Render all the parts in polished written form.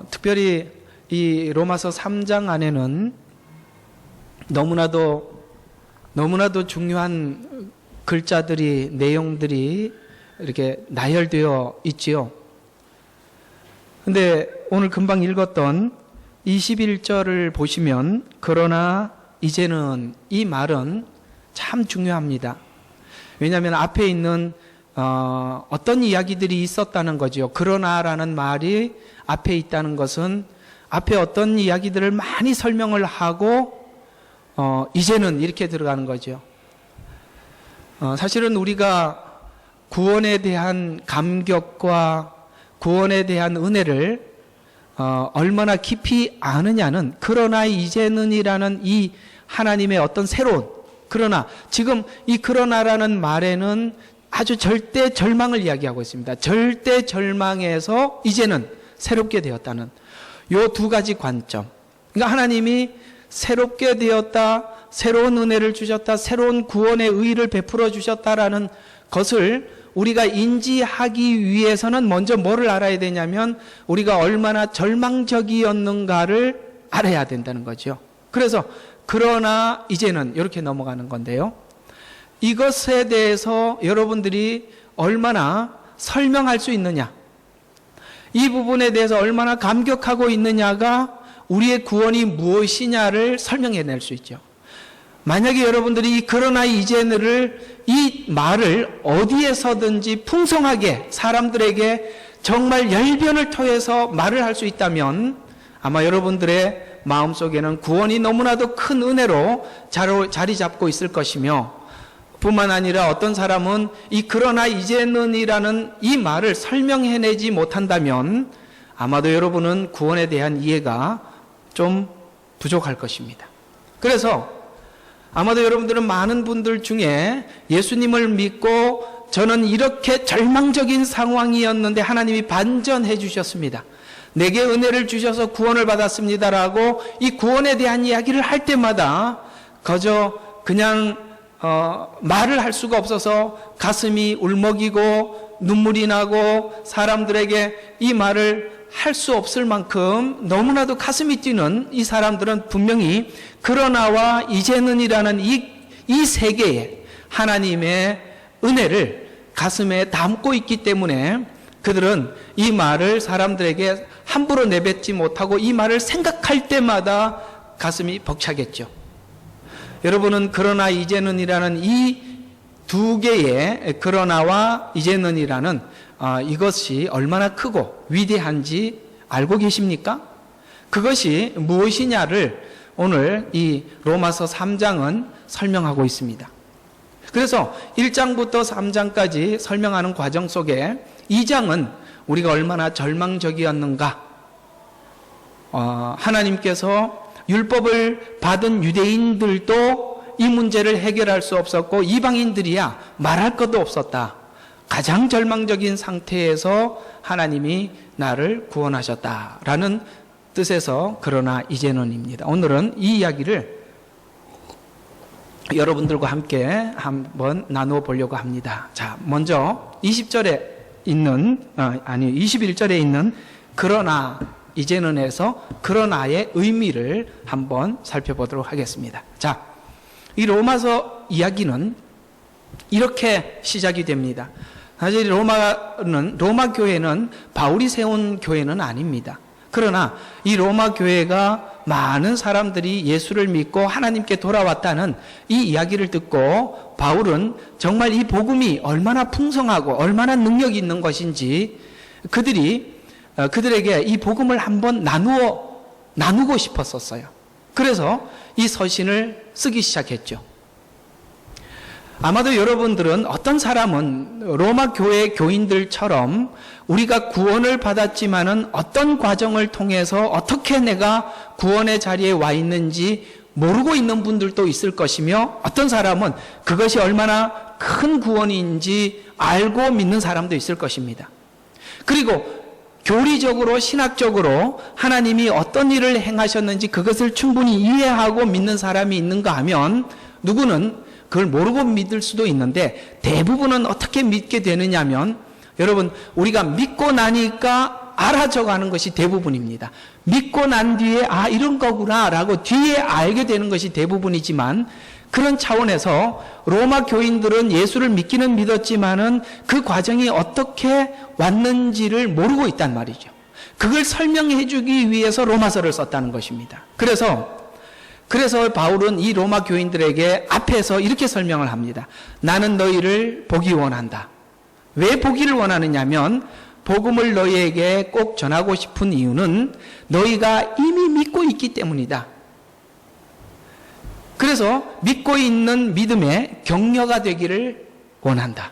특별히 이 로마서 3장 안에는 너무나도 중요한 글자들이, 내용들이 이렇게 나열되어 있지요. 근데 오늘 금방 읽었던 21절을 보시면, 그러나 이제는, 이 말은 참 중요합니다. 왜냐하면 앞에 있는 어떤 이야기들이 있었다는 거죠. 그러나라는 말이 앞에 있다는 것은 앞에 어떤 이야기들을 많이 설명을 하고 이제는 이렇게 들어가는 거죠. 사실은 우리가 구원에 대한 감격과 구원에 대한 은혜를 얼마나 깊이 아느냐는 그러나 이제는이라는 이 하나님의 어떤 새로운, 그러나 지금 이 그러나라는 말에는 아주 절대 절망을 이야기하고 있습니다. 절대 절망에서 이제는 새롭게 되었다는 요 두 가지 관점. 그러니까 하나님이 새롭게 되었다, 새로운 은혜를 주셨다, 새로운 구원의 의를 베풀어 주셨다라는 것을 우리가 인지하기 위해서는 먼저 뭐를 알아야 되냐면 우리가 얼마나 절망적이었는가를 알아야 된다는 거죠. 그래서 그러나 이제는 이렇게 넘어가는 건데요. 이것에 대해서 여러분들이 얼마나 설명할 수 있느냐, 이 부분에 대해서 얼마나 감격하고 있느냐가 우리의 구원이 무엇이냐를 설명해낼 수 있죠. 만약에 여러분들이 그러나 이제는을, 이 말을 어디에서든지 풍성하게 사람들에게 정말 열변을 토해서 말을 할 수 있다면 아마 여러분들의 마음속에는 구원이 너무나도 큰 은혜로 자리 잡고 있을 것이며, 뿐만 아니라 어떤 사람은 이 그러나 이제는이라는 이 말을 설명해내지 못한다면 아마도 여러분은 구원에 대한 이해가 좀 부족할 것입니다. 그래서 아마도 여러분들은 많은 분들 중에 예수님을 믿고 저는 이렇게 절망적인 상황이었는데 하나님이 반전해 주셨습니다, 내게 은혜를 주셔서 구원을 받았습니다라고 이 구원에 대한 이야기를 할 때마다 그저 그냥 말을 할 수가 없어서 가슴이 울먹이고 눈물이 나고 사람들에게 이 말을 할 수 없을 만큼 너무나도 가슴이 뛰는 이 사람들은 분명히 그러나와 이제는이라는 이 세계에 하나님의 은혜를 가슴에 담고 있기 때문에 그들은 이 말을 사람들에게 함부로 내뱉지 못하고 이 말을 생각할 때마다 가슴이 벅차겠죠. 여러분은 그러나 이제는이라는 이 두 개의 그러나와 이제는이라는 이것이 얼마나 크고 위대한지 알고 계십니까? 그것이 무엇이냐를 오늘 이 로마서 3장은 설명하고 있습니다. 그래서 1장부터 3장까지 설명하는 과정 속에 2장은 우리가 얼마나 절망적이었는가, 하나님께서 율법을 받은 유대인들도 이 문제를 해결할 수 없었고 이방인들이야 말할 것도 없었다, 가장 절망적인 상태에서 하나님이 나를 구원하셨다라는 뜻에서 그러나 이제는입니다. 오늘은 이 이야기를 여러분들과 함께 한번 나누어 보려고 합니다. 자, 먼저 20절에 있는 21절에 있는 그러나 이제는에서 그러나의 의미를 한번 살펴보도록 하겠습니다. 자, 이 로마서 이야기는 이렇게 시작이 됩니다. 사실 로마 교회는 바울이 세운 교회는 아닙니다. 그러나 이 로마 교회가 많은 사람들이 예수를 믿고 하나님께 돌아왔다는 이 이야기를 듣고 바울은 정말 이 복음이 얼마나 풍성하고 얼마나 능력이 있는 것인지 그들에게 이 복음을 한번 나누고 싶었었어요. 그래서 이 서신을 쓰기 시작했죠. 아마도 여러분들은 어떤 사람은 로마 교회 교인들처럼 우리가 구원을 받았지만은 어떤 과정을 통해서 어떻게 내가 구원의 자리에 와 있는지 모르고 있는 분들도 있을 것이며, 어떤 사람은 그것이 얼마나 큰 구원인지 알고 믿는 사람도 있을 것입니다. 그리고 교리적으로 신학적으로 하나님이 어떤 일을 행하셨는지 그것을 충분히 이해하고 믿는 사람이 있는가 하면 누구는 그걸 모르고 믿을 수도 있는데, 대부분은 어떻게 믿게 되느냐 하면, 여러분, 우리가 믿고 나니까 알아져가는 것이 대부분입니다. 믿고 난 뒤에 이런 거구나 라고 뒤에 알게 되는 것이 대부분이지만, 그런 차원에서 로마 교인들은 예수를 믿기는 믿었지만은 그 과정이 어떻게 왔는지를 모르고 있단 말이죠. 그걸 설명해 주기 위해서 로마서를 썼다는 것입니다. 그래서 바울은 이 로마 교인들에게 앞에서 이렇게 설명을 합니다. 나는 너희를 보기 원한다. 왜 보기를 원하느냐면, 복음을 너희에게 꼭 전하고 싶은 이유는 너희가 이미 믿고 있기 때문이다. 그래서 믿고 있는 믿음의 격려가 되기를 원한다.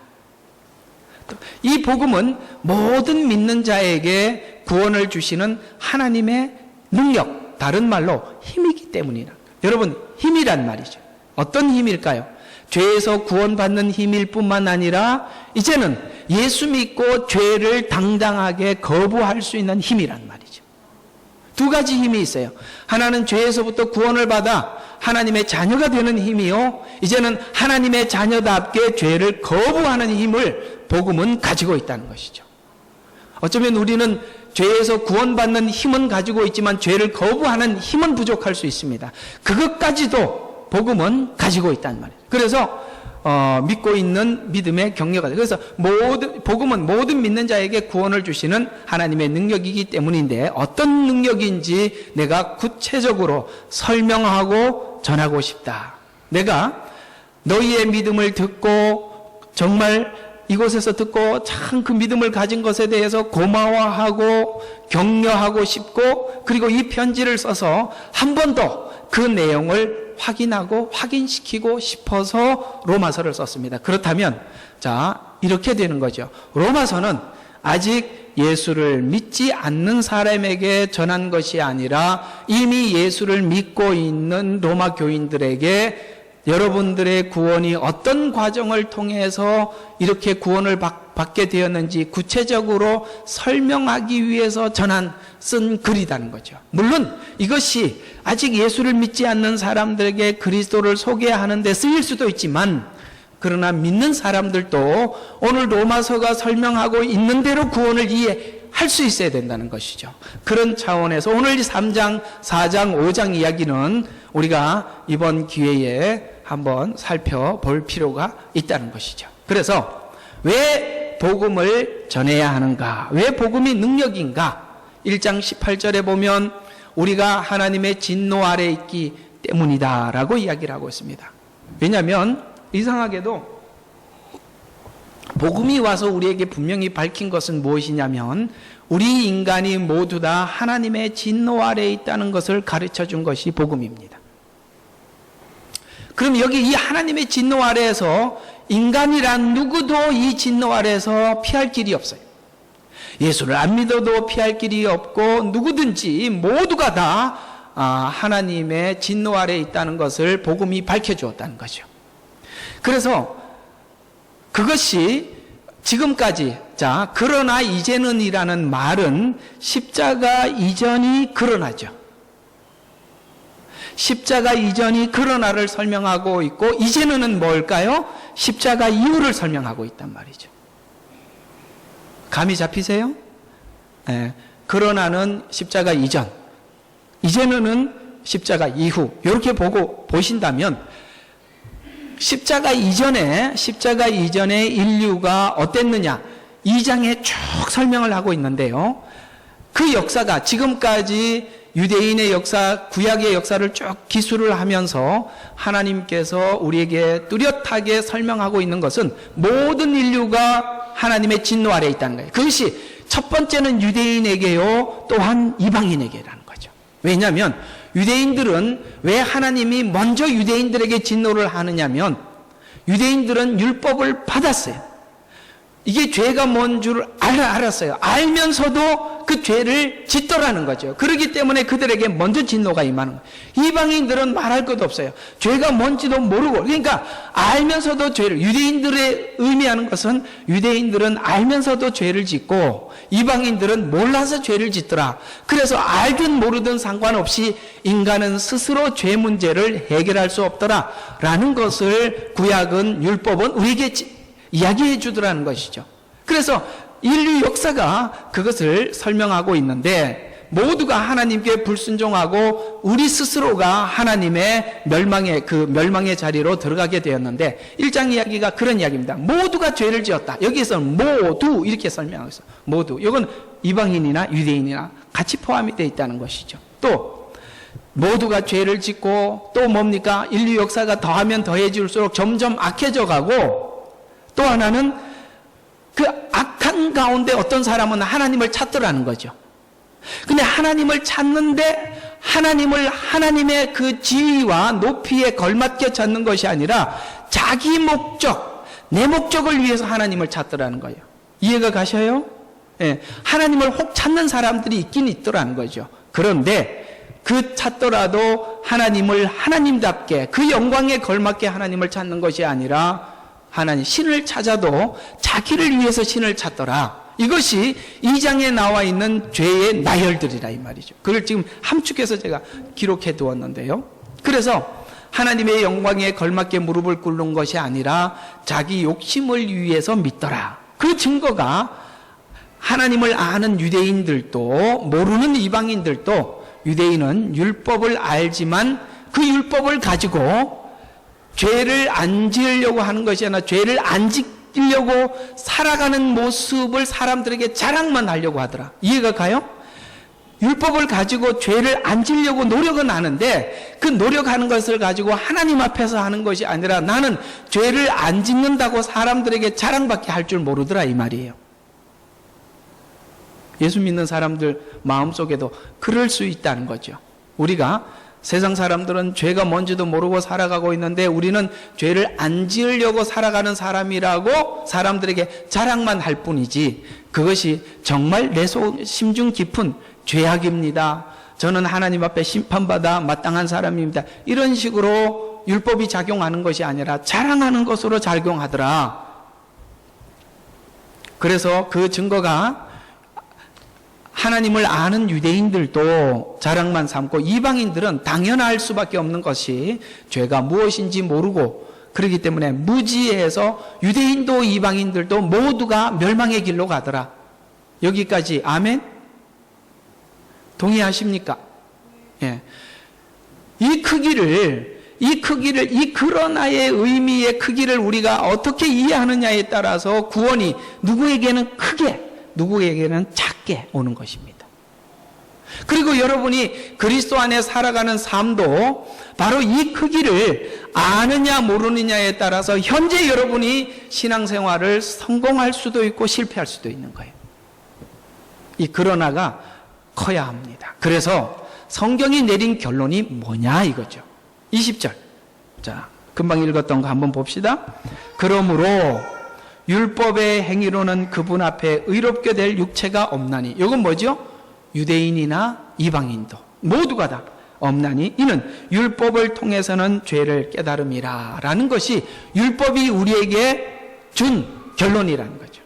이 복음은 모든 믿는 자에게 구원을 주시는 하나님의 능력, 다른 말로 힘이기 때문이다. 여러분, 힘이란 말이죠. 어떤 힘일까요? 죄에서 구원받는 힘일 뿐만 아니라 이제는 예수 믿고 죄를 당당하게 거부할 수 있는 힘이란 말이죠. 두 가지 힘이 있어요. 하나는 죄에서부터 구원을 받아 하나님의 자녀가 되는 힘이요, 이제는 하나님의 자녀답게 죄를 거부하는 힘을 복음은 가지고 있다는 것이죠. 어쩌면 우리는 죄에서 구원받는 힘은 가지고 있지만 죄를 거부하는 힘은 부족할 수 있습니다. 그것까지도 복음은 가지고 있단 말이에요. 그래서 믿고 있는 믿음의 격려가 돼요. 그래서 복음은 모든 믿는 자에게 구원을 주시는 하나님의 능력이기 때문인데, 어떤 능력인지 내가 구체적으로 설명하고 전하고 싶다. 내가 너희의 믿음을 듣고 정말 이곳에서 듣고 참 그 믿음을 가진 것에 대해서 고마워하고 격려하고 싶고, 그리고 이 편지를 써서 한 번 더 그 내용을 확인하고 확인시키고 싶어서 로마서를 썼습니다. 그렇다면 이렇게 되는 거죠. 로마서는 아직 예수를 믿지 않는 사람에게 전한 것이 아니라 이미 예수를 믿고 있는 로마 교인들에게 여러분들의 구원이 어떤 과정을 통해서 이렇게 구원을 받게 되었는지 구체적으로 설명하기 위해서 쓴 글이라는 거죠. 물론 이것이 아직 예수를 믿지 않는 사람들에게 그리스도를 소개하는 데 쓰일 수도 있지만, 그러나 믿는 사람들도 오늘 로마서가 설명하고 있는 대로 구원을 이해할 수 있어야 된다는 것이죠. 그런 차원에서 오늘 3장, 4장, 5장 이야기는 우리가 이번 기회에 한번 살펴볼 필요가 있다는 것이죠. 그래서 왜 복음을 전해야 하는가? 왜 복음이 능력인가? 1장 18절에 보면 우리가 하나님의 진노 아래 있기 때문이다 라고 이야기를 하고 있습니다. 왜냐하면 이상하게도 복음이 와서 우리에게 분명히 밝힌 것은 무엇이냐면, 우리 인간이 모두 다 하나님의 진노 아래 있다는 것을 가르쳐 준 것이 복음입니다. 그럼 여기 이 하나님의 진노 아래에서 인간이란 누구도 이 진노 아래에서 피할 길이 없어요. 예수를 안 믿어도 피할 길이 없고, 누구든지 모두가 다 하나님의 진노 아래에 있다는 것을 복음이 밝혀주었다는 거죠. 그래서 그것이 지금까지, 그러나 이제는 이라는 말은 십자가 이전이 그러나죠. 십자가 이전이 그러나를 설명하고 있고, 이제는 뭘까요? 십자가 이후를 설명하고 있단 말이죠. 감이 잡히세요? 네. 그러나는 십자가 이전, 이제는 십자가 이후, 이렇게 보신다면 십자가 이전에 인류가 어땠느냐, 2장에 쭉 설명을 하고 있는데요, 그 역사가 지금까지 유대인의 역사, 구약의 역사를 쭉 기술을 하면서 하나님께서 우리에게 뚜렷하게 설명하고 있는 것은 모든 인류가 하나님의 진노 아래에 있다는 거예요. 그것이 첫 번째는 유대인에게요, 또한 이방인에게라는 거죠. 왜냐하면 유대인들은 왜 하나님이 먼저 유대인들에게 진노를 하느냐면, 유대인들은 율법을 받았어요. 이게 죄가 뭔 줄 알았어요. 알면서도 그 죄를 짓더라는 거죠. 그렇기 때문에 그들에게 먼저 진노가 임하는 거예요. 이방인들은 말할 것도 없어요. 죄가 뭔지도 모르고. 그러니까 알면서도 죄를, 유대인들의 의미하는 것은 유대인들은 알면서도 죄를 짓고 이방인들은 몰라서 죄를 짓더라. 그래서 알든 모르든 상관없이 인간은 스스로 죄 문제를 해결할 수 없더라 라는 것을 구약은, 율법은 우리에게 이야기해 주더라는 것이죠. 그래서 인류 역사가 그것을 설명하고 있는데, 모두가 하나님께 불순종하고 우리 스스로가 하나님의 멸망의 자리로 들어가게 되었는데, 1장 이야기가 그런 이야기입니다. 모두가 죄를 지었다. 여기에서는 모두 이렇게 설명하고 있어요. 모두. 이건 이방인이나 유대인이나 같이 포함이 되어 있다는 것이죠. 또 모두가 죄를 짓고, 또 뭡니까? 인류 역사가 더하면 더해질수록 점점 악해져 가고, 또 하나는 그 악한 가운데 어떤 사람은 하나님을 찾더라는 거죠. 근데 하나님을 찾는데 하나님의 그 지위와 높이에 걸맞게 찾는 것이 아니라 자기 목적, 내 목적을 위해서 하나님을 찾더라는 거예요. 이해가 가셔요? 예, 하나님을 혹 찾는 사람들이 있긴 있더라는 거죠. 그런데 그 찾더라도 하나님을 하나님답게, 그 영광에 걸맞게 하나님을 찾는 것이 아니라 신을 찾아도 자기를 위해서 신을 찾더라. 이것이 2장에 나와 있는 죄의 나열들이라 이 말이죠. 그걸 지금 함축해서 제가 기록해 두었는데요. 그래서 하나님의 영광에 걸맞게 무릎을 꿇는 것이 아니라 자기 욕심을 위해서 믿더라. 그 증거가 하나님을 아는 유대인들도 모르는 이방인들도, 유대인은 율법을 알지만 그 율법을 가지고 죄를 안 지으려고 하는 것이 아니라 죄를 안 지키려고 살아가는 모습을 사람들에게 자랑만 하려고 하더라. 이해가 가요? 율법을 가지고 죄를 안 지으려고 노력은 하는데, 그 노력하는 것을 가지고 하나님 앞에서 하는 것이 아니라 나는 죄를 안 짓는다고 사람들에게 자랑밖에 할 줄 모르더라 이 말이에요. 예수 믿는 사람들 마음속에도 그럴 수 있다는 거죠. 우리가 세상 사람들은 죄가 뭔지도 모르고 살아가고 있는데 우리는 죄를 안 지으려고 살아가는 사람이라고 사람들에게 자랑만 할 뿐이지, 그것이 정말 내 심중 깊은 죄악입니다. 저는 하나님 앞에 심판받아 마땅한 사람입니다. 이런 식으로 율법이 작용하는 것이 아니라 자랑하는 것으로 작용하더라. 그래서 그 증거가 하나님을 아는 유대인들도 자랑만 삼고, 이방인들은 당연할 수밖에 없는 것이 죄가 무엇인지 모르고, 그렇기 때문에 무지해서 유대인도 이방인들도 모두가 멸망의 길로 가더라. 여기까지 아멘? 동의하십니까? 예. 이 그러나의 의미의 크기를 우리가 어떻게 이해하느냐에 따라서 구원이 누구에게는 크게, 누구에게는 작게 오는 것입니다. 그리고 여러분이 그리스도 안에 살아가는 삶도 바로 이 크기를 아느냐 모르느냐에 따라서 현재 여러분이 신앙생활을 성공할 수도 있고 실패할 수도 있는 거예요. 이 그러나가 커야 합니다. 그래서 성경이 내린 결론이 뭐냐 이거죠. 20절. 자, 금방 읽었던 거 한번 봅시다. 그러므로 율법의 행위로는 그분 앞에 의롭게 될 육체가 없나니. 이건 뭐죠? 유대인이나 이방인도 모두가 다 없나니 이는 율법을 통해서는 죄를 깨달음이라 라는 것이 율법이 우리에게 준 결론이라는 거죠.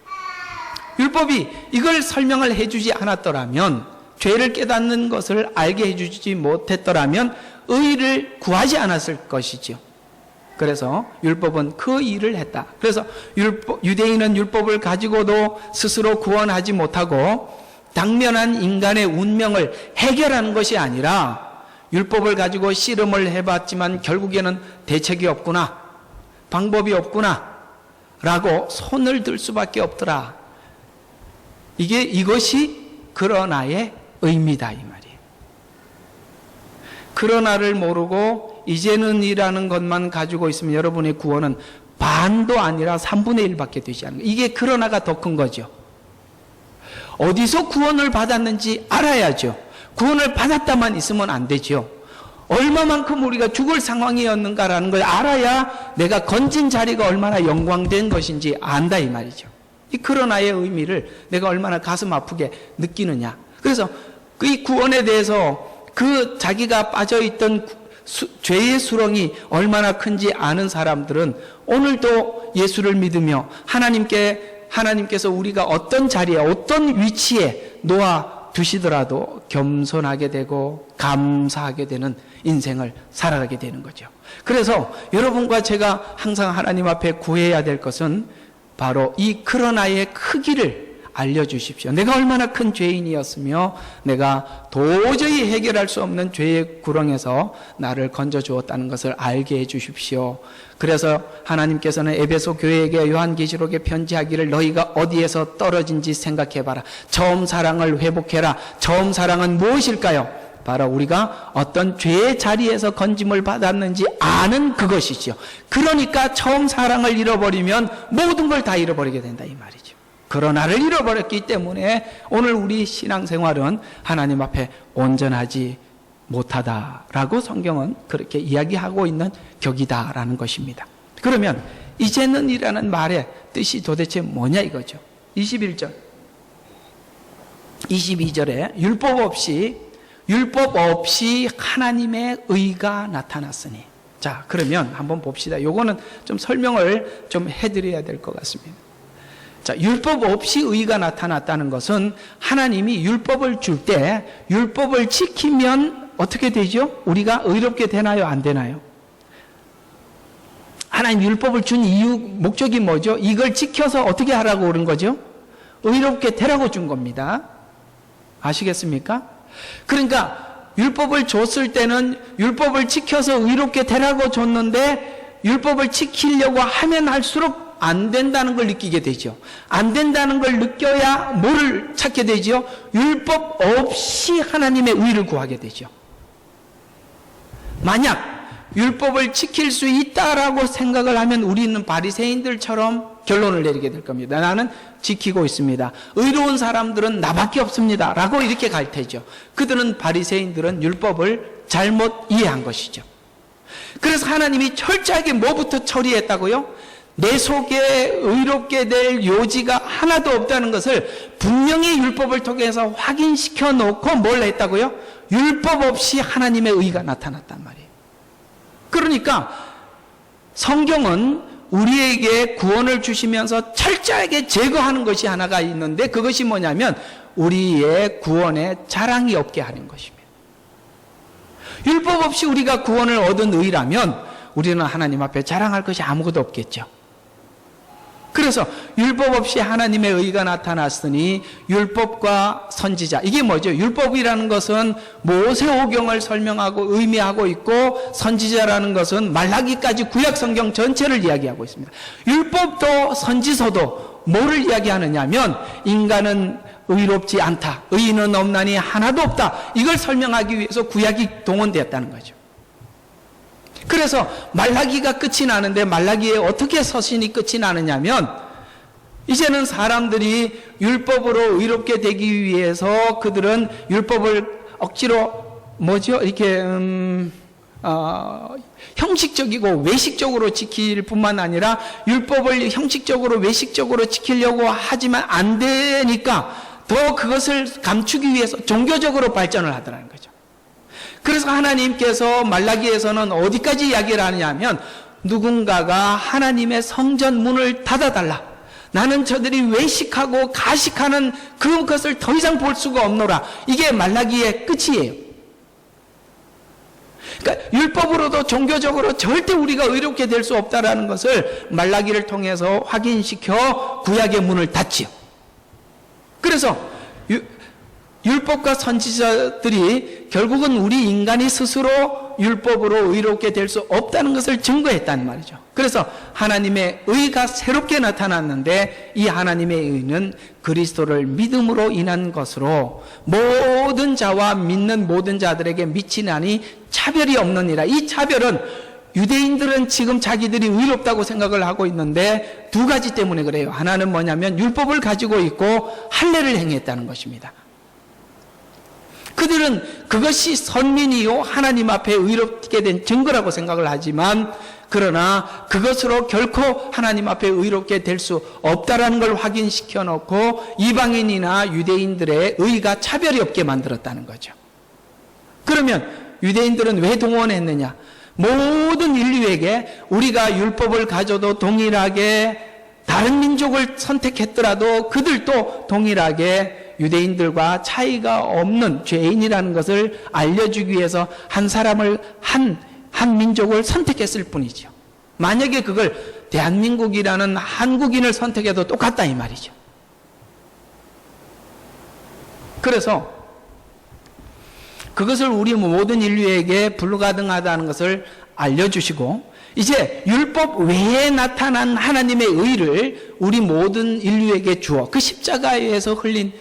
율법이 이걸 설명을 해주지 않았더라면, 죄를 깨닫는 것을 알게 해주지 못했더라면 의를 구하지 않았을 것이죠. 그래서 율법은 그 일을 했다. 그래서 유대인은 율법을 가지고도 스스로 구원하지 못하고 당면한 인간의 운명을 해결하는 것이 아니라, 율법을 가지고 씨름을 해봤지만 결국에는 대책이 없구나, 방법이 없구나 라고 손을 들 수밖에 없더라. 이것이 그러나의 의미다 이 말이에요. 그러나를 모르고 이제는 이라는 것만 가지고 있으면 여러분의 구원은 반도 아니라 3분의 1밖에 되지 않는 거예요. 이게 그러나가 더 큰 거죠. 어디서 구원을 받았는지 알아야죠. 구원을 받았다만 있으면 안 되죠. 얼마만큼 우리가 죽을 상황이었는가라는 걸 알아야 내가 건진 자리가 얼마나 영광된 것인지 안다 이 말이죠. 이 그러나의 의미를 내가 얼마나 가슴 아프게 느끼느냐. 그래서 이 구원에 대해서 그 자기가 빠져있던 죄의 수렁이 얼마나 큰지 아는 사람들은 오늘도 예수를 믿으며 하나님께서 우리가 어떤 자리에 어떤 위치에 놓아 두시더라도 겸손하게 되고 감사하게 되는 인생을 살아가게 되는 거죠. 그래서 여러분과 제가 항상 하나님 앞에 구해야 될 것은 바로 이 그러나의 크기를 알려주십시오. 내가 얼마나 큰 죄인이었으며 내가 도저히 해결할 수 없는 죄의 구렁에서 나를 건져주었다는 것을 알게 해주십시오. 그래서 하나님께서는 에베소 교회에게 요한계시록에 편지하기를 너희가 어디에서 떨어진지 생각해봐라. 처음 사랑을 회복해라. 처음 사랑은 무엇일까요? 바로 우리가 어떤 죄의 자리에서 건짐을 받았는지 아는 그것이죠. 그러니까 처음 사랑을 잃어버리면 모든 걸 다 잃어버리게 된다 이 말이죠. 그러나를 잃어버렸기 때문에 오늘 우리 신앙생활은 하나님 앞에 온전하지 못하다라고 성경은 그렇게 이야기하고 있는 격이다라는 것입니다. 그러면 이제는 이라는 말의 뜻이 도대체 뭐냐 이거죠. 21절 22절에 율법 없이 하나님의 의가 나타났으니. 자, 그러면 한번 봅시다. 요거는 좀 설명을 좀 해드려야 될 것 같습니다. 자, 율법 없이 의가 나타났다는 것은 하나님이 율법을 줄 때 율법을 지키면 어떻게 되죠? 우리가 의롭게 되나요? 안 되나요? 하나님 율법을 준 이유, 목적이 뭐죠? 이걸 지켜서 어떻게 하라고 그런 거죠? 의롭게 되라고 준 겁니다. 아시겠습니까? 그러니까 율법을 줬을 때는 율법을 지켜서 의롭게 되라고 줬는데 율법을 지키려고 하면 할수록 안 된다는 걸 느끼게 되죠. 안 된다는 걸 느껴야 뭐를 찾게 되죠? 율법 없이 하나님의 의를 구하게 되죠. 만약 율법을 지킬 수 있다라고 생각을 하면 우리는 바리새인들처럼 결론을 내리게 될 겁니다. 나는 지키고 있습니다. 의로운 사람들은 나밖에 없습니다. 라고 이렇게 갈 테죠. 그들은 바리새인들은 율법을 잘못 이해한 것이죠. 그래서 하나님이 철저하게 뭐부터 처리했다고요? 내 속에 의롭게 될 요지가 하나도 없다는 것을 분명히 율법을 통해서 확인시켜 놓고 뭘 했다고요? 율법 없이 하나님의 의가 나타났단 말이에요. 그러니까 성경은 우리에게 구원을 주시면서 철저하게 제거하는 것이 하나가 있는데 그것이 뭐냐면 우리의 구원에 자랑이 없게 하는 것입니다. 율법 없이 우리가 구원을 얻은 의라면 우리는 하나님 앞에 자랑할 것이 아무것도 없겠죠. 그래서 율법 없이 하나님의 의가 나타났으니 율법과 선지자, 이게 뭐죠? 율법이라는 것은 모세오경을 설명하고 의미하고 있고 선지자라는 것은 말라기까지 구약 성경 전체를 이야기하고 있습니다. 율법도 선지서도 뭐를 이야기하느냐 하면 인간은 의롭지 않다, 의인은 없나니 하나도 없다, 이걸 설명하기 위해서 구약이 동원되었다는 거죠. 그래서 말라기가 끝이 나는데 말라기에 어떻게 서신이 끝이 나느냐면 이제는 사람들이 율법으로 의롭게 되기 위해서 그들은 율법을 억지로 이렇게 형식적이고 외식적으로 지킬 뿐만 아니라 율법을 형식적으로 외식적으로 지키려고 하지만 안 되니까 더 그것을 감추기 위해서 종교적으로 발전을 하더라는 거죠. 그래서 하나님께서 말라기에서는 어디까지 이야기를 하느냐면 누군가가 하나님의 성전 문을 닫아달라. 나는 저들이 외식하고 가식하는 그것을 더 이상 볼 수가 없노라. 이게 말라기의 끝이에요. 그러니까 율법으로도 종교적으로 절대 우리가 의롭게 될 수 없다라는 것을 말라기를 통해서 확인시켜 구약의 문을 닫지요. 그래서 율법과 선지자들이 결국은 우리 인간이 스스로 율법으로 의롭게 될 수 없다는 것을 증거했다는 말이죠. 그래서 하나님의 의가 새롭게 나타났는데 이 하나님의 의는 그리스도를 믿음으로 인한 것으로 모든 자와 믿는 모든 자들에게 미치나니 차별이 없느니라. 이 차별은 유대인들은 지금 자기들이 의롭다고 생각을 하고 있는데 두 가지 때문에 그래요. 하나는 뭐냐면 율법을 가지고 있고 할례를 행했다는 것입니다. 그들은 그것이 선민이요 하나님 앞에 의롭게 된 증거라고 생각을 하지만 그러나 그것으로 결코 하나님 앞에 의롭게 될 수 없다라는 걸 확인시켜 놓고 이방인이나 유대인들의 의가 차별이 없게 만들었다는 거죠. 그러면 유대인들은 왜 동원했느냐? 모든 인류에게 우리가 율법을 가져도 동일하게 다른 민족을 선택했더라도 그들도 동일하게 유대인들과 차이가 없는 죄인이라는 것을 알려주기 위해서 한 사람을 한 민족을 선택했을 뿐이죠. 만약에 그걸 대한민국이라는 한국인을 선택해도 똑같다 이 말이죠. 그래서 그것을 우리 모든 인류에게 불가능하다는 것을 알려주시고, 이제 율법 외에 나타난 하나님의 의를 우리 모든 인류에게 주어 그 십자가에서 흘린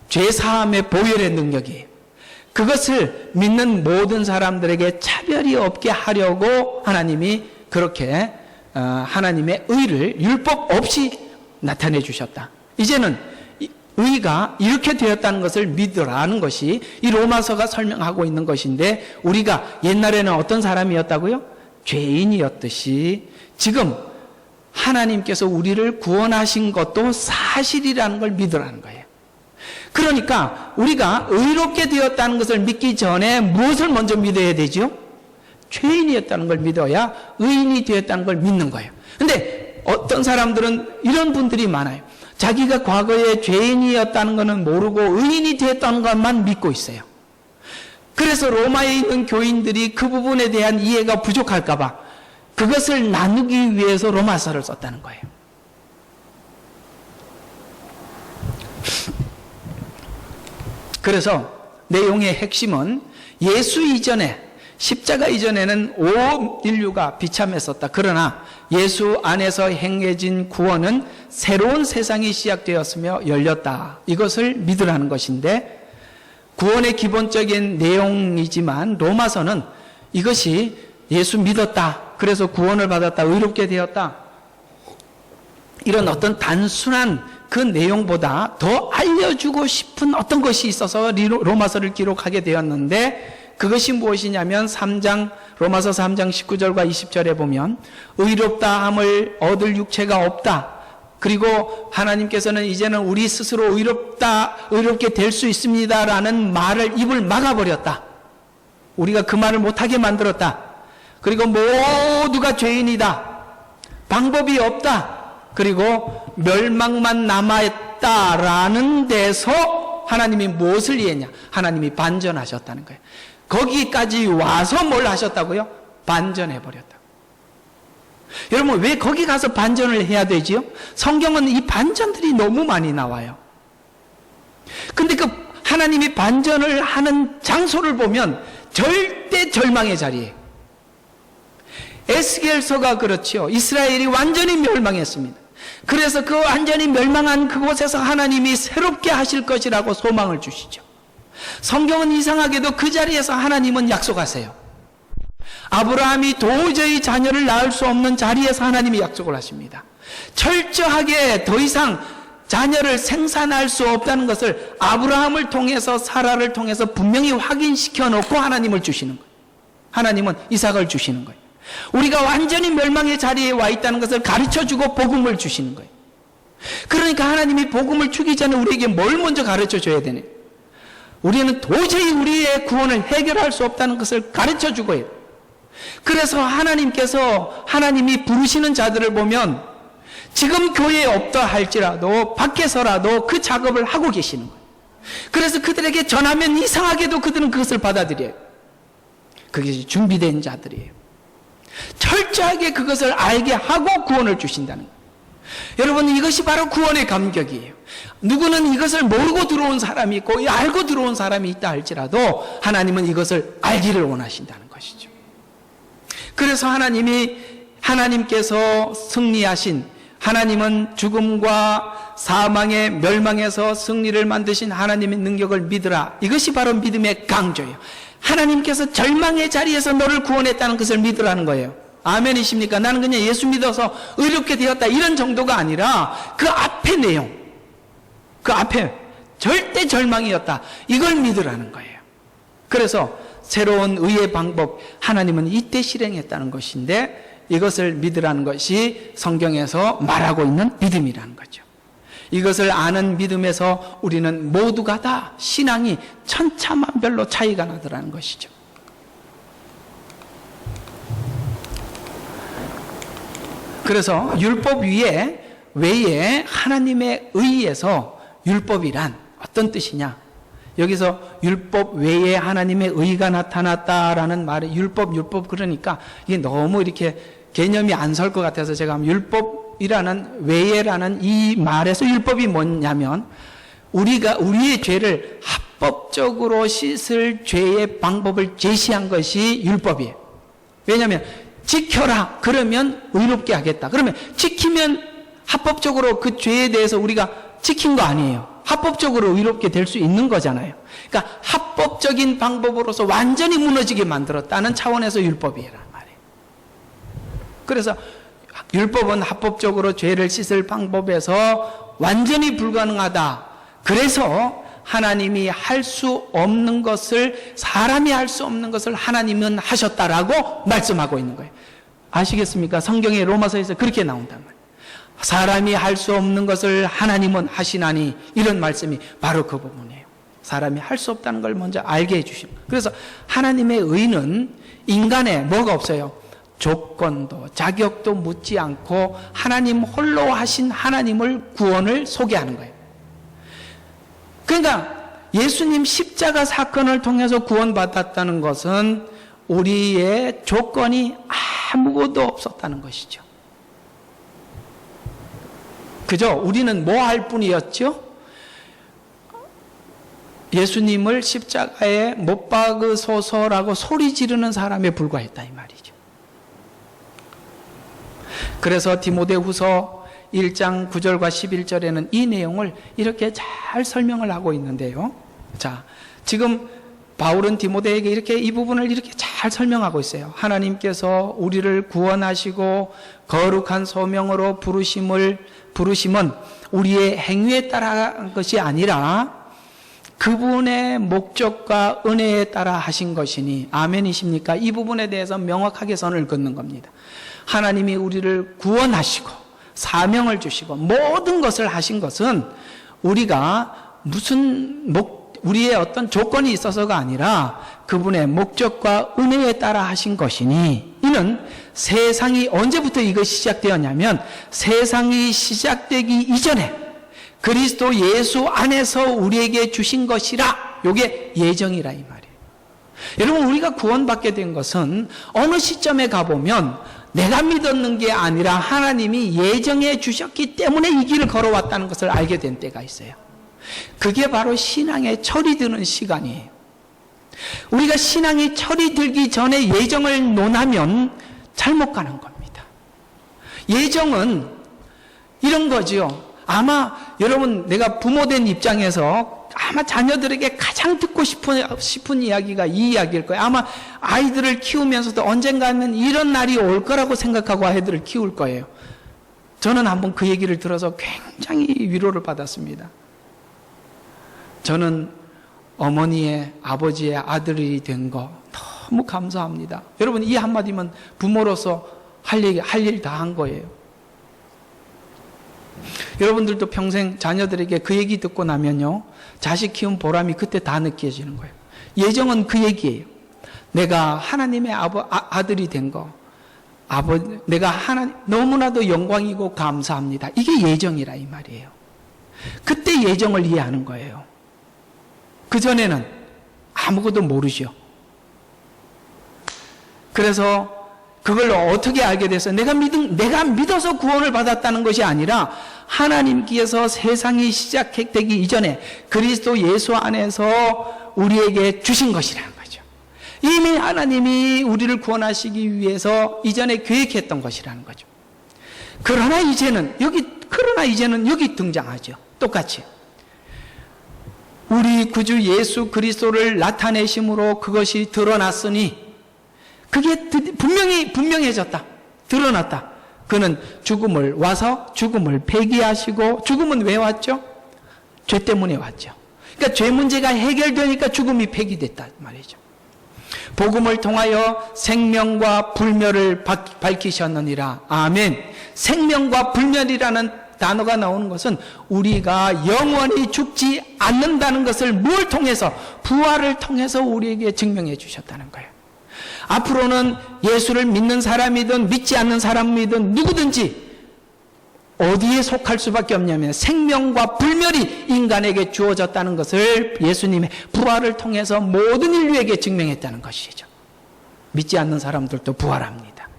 죄사함의 보혈의 능력이에요. 그것을 믿는 모든 사람들에게 차별이 없게 하려고 하나님이 그렇게 하나님의 의를 율법 없이 나타내 주셨다. 이제는 의가 이렇게 되었다는 것을 믿으라는 것이 이 로마서가 설명하고 있는 것인데, 우리가 옛날에는 어떤 사람이었다고요? 죄인이었듯이 지금 하나님께서 우리를 구원하신 것도 사실이라는 걸 믿으라는 거예요. 그러니까 우리가 의롭게 되었다는 것을 믿기 전에 무엇을 먼저 믿어야 되죠? 죄인이었다는 걸 믿어야 의인이 되었다는 걸 믿는 거예요. 근데 어떤 사람들은 이런 분들이 많아요. 자기가 과거에 죄인이었다는 것은 모르고 의인이 되었다는 것만 믿고 있어요. 그래서 로마에 있는 교인들이 그 부분에 대한 이해가 부족할까 봐 그것을 나누기 위해서 로마서를 썼다는 거예요. 그래서 내용의 핵심은 예수 이전에, 십자가 이전에는 온 인류가 비참했었다. 그러나 예수 안에서 행해진 구원은 새로운 세상이 시작되었으며 열렸다. 이것을 믿으라는 것인데, 구원의 기본적인 내용이지만 로마서는 이것이 예수 믿었다, 그래서 구원을 받았다, 의롭게 되었다, 이런 어떤 단순한 그 내용보다 더 알려주고 싶은 어떤 것이 있어서 로마서를 기록하게 되었는데, 그것이 무엇이냐면 로마서 3장 19절과 20절에 보면 의롭다 함을 얻을 육체가 없다, 그리고 하나님께서는 이제는 우리 스스로 의롭게 될 수 있습니다라는 말을 입을 막아버렸다. 우리가 그 말을 못하게 만들었다. 그리고 모두가 죄인이다, 방법이 없다, 그리고 멸망만 남아있다라는 데서 하나님이 무엇을 이해했냐? 하나님이 반전하셨다는 거예요. 거기까지 와서 뭘 하셨다고요? 반전해버렸다. 여러분, 왜 거기 가서 반전을 해야 되지요? 성경은 이 반전들이 너무 많이 나와요. 근데 그 하나님이 반전을 하는 장소를 보면 절대 절망의 자리예요. 에스겔서가 그렇지요. 이스라엘이 완전히 멸망했습니다. 그래서 그 완전히 멸망한 그곳에서 하나님이 새롭게 하실 것이라고 소망을 주시죠. 성경은 이상하게도 그 자리에서 하나님은 약속하세요. 아브라함이 도저히 자녀를 낳을 수 없는 자리에서 하나님이 약속을 하십니다. 철저하게 더 이상 자녀를 생산할 수 없다는 것을 아브라함을 통해서, 사라를 통해서 분명히 확인시켜 놓고 하나님을 주시는 거예요. 하나님은 이삭을 주시는 거예요. 우리가 완전히 멸망의 자리에 와 있다는 것을 가르쳐주고 복음을 주시는 거예요. 그러니까 하나님이 복음을 주기 전에 우리에게 뭘 먼저 가르쳐줘야 되네? 우리는 도저히 우리의 구원을 해결할 수 없다는 것을 가르쳐주고 해요. 그래서 하나님이 부르시는 자들을 보면 지금 교회에 없다 할지라도 밖에서라도 그 작업을 하고 계시는 거예요. 그래서 그들에게 전하면 이상하게도 그들은 그것을 받아들여요. 그게 준비된 자들이에요. 철저하게 그것을 알게 하고 구원을 주신다는 거예요. 여러분, 이것이 바로 구원의 감격이에요. 누구는 이것을 모르고 들어온 사람이 있고 알고 들어온 사람이 있다 할지라도 하나님은 이것을 알기를 원하신다는 것이죠. 그래서 하나님께서 승리하신, 하나님은 죽음과 사망의 멸망에서 승리를 만드신 하나님의 능력을 믿으라. 이것이 바로 믿음의 강조예요. 하나님께서 절망의 자리에서 너를 구원했다는 것을 믿으라는 거예요. 아멘이십니까? 나는 그냥 예수 믿어서 의롭게 되었다, 이런 정도가 아니라 그 앞에 내용, 그 앞에 절대 절망이었다, 이걸 믿으라는 거예요. 그래서 새로운 의의 방법, 하나님은 이때 실행했다는 것인데 이것을 믿으라는 것이 성경에서 말하고 있는 믿음이라는 거죠. 이것을 아는 믿음에서 우리는 모두가 다 신앙이 천차만별로 차이가 나더라는 것이죠. 그래서 율법 외에 하나님의 의에서, 율법이란 어떤 뜻이냐? 여기서 율법 외에 하나님의 의가 나타났다라는 말이, 율법 그러니까 이게 너무 이렇게 개념이 안 설 것 같아서 제가 율법이라는 외에라는 이 말에서 율법이 뭐냐면 우리의 죄를 합법적으로 씻을 죄의 방법을 제시한 것이 율법이에요. 왜냐하면 지켜라 그러면 의롭게 하겠다. 그러면 지키면 합법적으로 그 죄에 대해서 우리가 지킨 거 아니에요. 합법적으로 의롭게 될 수 있는 거잖아요. 그러니까 합법적인 방법으로서 완전히 무너지게 만들었다는 차원에서 율법이란 말이에요. 그래서 율법은 합법적으로 죄를 씻을 방법에서 완전히 불가능하다. 그래서 하나님이 할 수 없는 것을, 사람이 할 수 없는 것을 하나님은 하셨다라고 말씀하고 있는 거예요. 아시겠습니까? 성경의 로마서에서 그렇게 나온단 말이에요. 사람이 할 수 없는 것을 하나님은 하시나니, 이런 말씀이 바로 그 부분이에요. 사람이 할 수 없다는 걸 먼저 알게 해주십니다. 그래서 하나님의 의는 인간에 뭐가 없어요? 조건도 자격도 묻지 않고 하나님 홀로 하신 하나님을, 구원을 소개하는 거예요. 그러니까 예수님 십자가 사건을 통해서 구원받았다는 것은 우리의 조건이 아무것도 없었다는 것이죠. 그죠? 우리는 뭐 할 뿐이었죠? 예수님을 십자가에 못 박으소서라고 소리 지르는 사람에 불과했다, 이 말이죠. 그래서 디모데후서 1장 9절과 11절에는 이 내용을 이렇게 잘 설명을 하고 있는데요. 자, 지금 바울은 디모데에게 이렇게 이 부분을 이렇게 잘 설명하고 있어요. 하나님께서 우리를 구원하시고 거룩한 소명으로 부르심은 우리의 행위에 따라 한 것이 아니라 그분의 목적과 은혜에 따라 하신 것이니, 아멘이십니까? 이 부분에 대해서 명확하게 선을 긋는 겁니다. 하나님이 우리를 구원하시고 사명을 주시고 모든 것을 하신 것은 우리가 우리의 어떤 조건이 있어서가 아니라 그분의 목적과 은혜에 따라 하신 것이니, 이는 세상이 언제부터 이것이 시작되었냐면 세상이 시작되기 이전에 그리스도 예수 안에서 우리에게 주신 것이라, 이게 예정이라 이 말이에요. 여러분, 우리가 구원받게 된 것은 어느 시점에 가보면 내가 믿었는 게 아니라 하나님이 예정해 주셨기 때문에 이 길을 걸어왔다는 것을 알게 된 때가 있어요. 그게 바로 신앙에 철이 드는 시간이에요. 우리가 신앙이 철이 들기 전에 예정을 논하면 잘못 가는 겁니다. 예정은 이런 거죠. 아마 여러분, 내가 부모된 입장에서 아마 자녀들에게 가장 듣고 싶은 이야기가 이 이야기일 거예요. 아마 아이들을 키우면서도 언젠가는 이런 날이 올 거라고 생각하고 아이들을 키울 거예요. 저는 한번 그 얘기를 들어서 굉장히 위로를 받았습니다. 저는 어머니의, 아버지의 아들이 된 거 너무 감사합니다. 여러분, 이 한마디면 부모로서 할 일 다 한 거예요. 여러분들도 평생 자녀들에게 그 얘기 듣고 나면요, 자식 키운 보람이 그때 다 느껴지는 거예요. 예정은 그 얘기예요. 내가 하나님의 아들이 된 거, 내가 너무나도 영광이고 감사합니다. 이게 예정이라 이 말이에요. 그때 예정을 이해하는 거예요. 그전에는 아무것도 모르죠. 그래서 그걸 어떻게 알게 됐어요? 내가 믿어서 구원을 받았다는 것이 아니라 하나님께서 세상이 시작되기 이전에 그리스도 예수 안에서 우리에게 주신 것이라는 거죠. 이미 하나님이 우리를 구원하시기 위해서 이전에 계획했던 것이라는 거죠. 그러나 이제는 여기 등장하죠. 똑같이. 우리 구주 예수 그리스도를 나타내심으로 그것이 드러났으니, 그게 분명해졌다. 드러났다. 그는 와서 죽음을 폐기하시고, 죽음은 왜 왔죠? 죄 때문에 왔죠. 그러니까 죄 문제가 해결되니까 죽음이 폐기됐단 말이죠. 복음을 통하여 생명과 불멸을 밝히셨느니라. 아멘. 생명과 불멸이라는 단어가 나오는 것은 우리가 영원히 죽지 않는다는 것을 뭘 통해서? 부활을 통해서 우리에게 증명해 주셨다는 거예요. 앞으로는 예수를 믿는 사람이든 믿지 않는 사람이든 누구든지 어디에 속할 수밖에 없냐면 생명과 불멸이 인간에게 주어졌다는 것을 예수님의 부활을 통해서 모든 인류에게 증명했다는 것이죠. 믿지 않는 사람들도 부활합니다.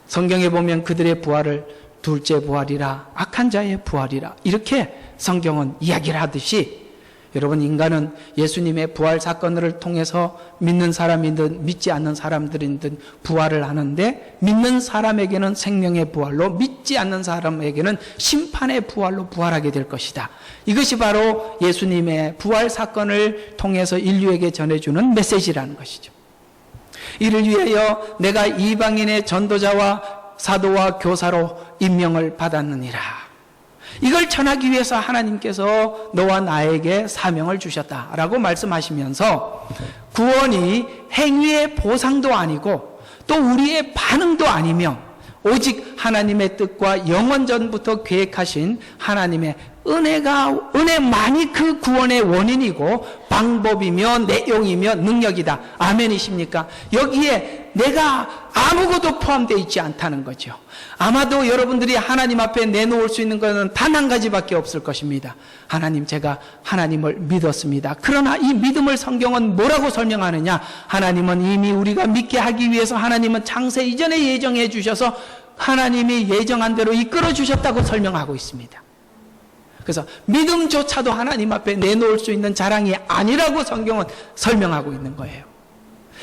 성경에 보면 그들의 부활을 둘째 부활이라, 악한 자의 부활이라 이렇게 성경은 이야기를 하듯이 여러분, 인간은 예수님의 부활 사건을 통해서 믿는 사람이든 믿지 않는 사람들이든 부활을 하는데, 믿는 사람에게는 생명의 부활로, 믿지 않는 사람에게는 심판의 부활로 부활하게 될 것이다. 이것이 바로 예수님의 부활 사건을 통해서 인류에게 전해주는 메시지라는 것이죠. 이를 위하여 내가 이방인의 전도자와 사도와 교사로 임명을 받았느니라. 이걸 전하기 위해서 하나님께서 너와 나에게 사명을 주셨다라고 말씀하시면서, 구원이 행위의 보상도 아니고 또 우리의 반응도 아니며 오직 하나님의 뜻과 영원전부터 계획하신 하나님의 은혜만이 그 구원의 원인이고 방법이며 내용이며 능력이다. 아멘이십니까? 여기에 내가 아무것도 포함되어 있지 않다는 거죠. 아마도 여러분들이 하나님 앞에 내놓을 수 있는 것은 단 한 가지밖에 없을 것입니다. 하나님, 제가 하나님을 믿었습니다. 그러나 이 믿음을 성경은 뭐라고 설명하느냐? 하나님은 이미 우리가 믿게 하기 위해서 하나님은 창세 이전에 예정해 주셔서 하나님이 예정한 대로 이끌어 주셨다고 설명하고 있습니다. 그래서 믿음조차도 하나님 앞에 내놓을 수 있는 자랑이 아니라고 성경은 설명하고 있는 거예요.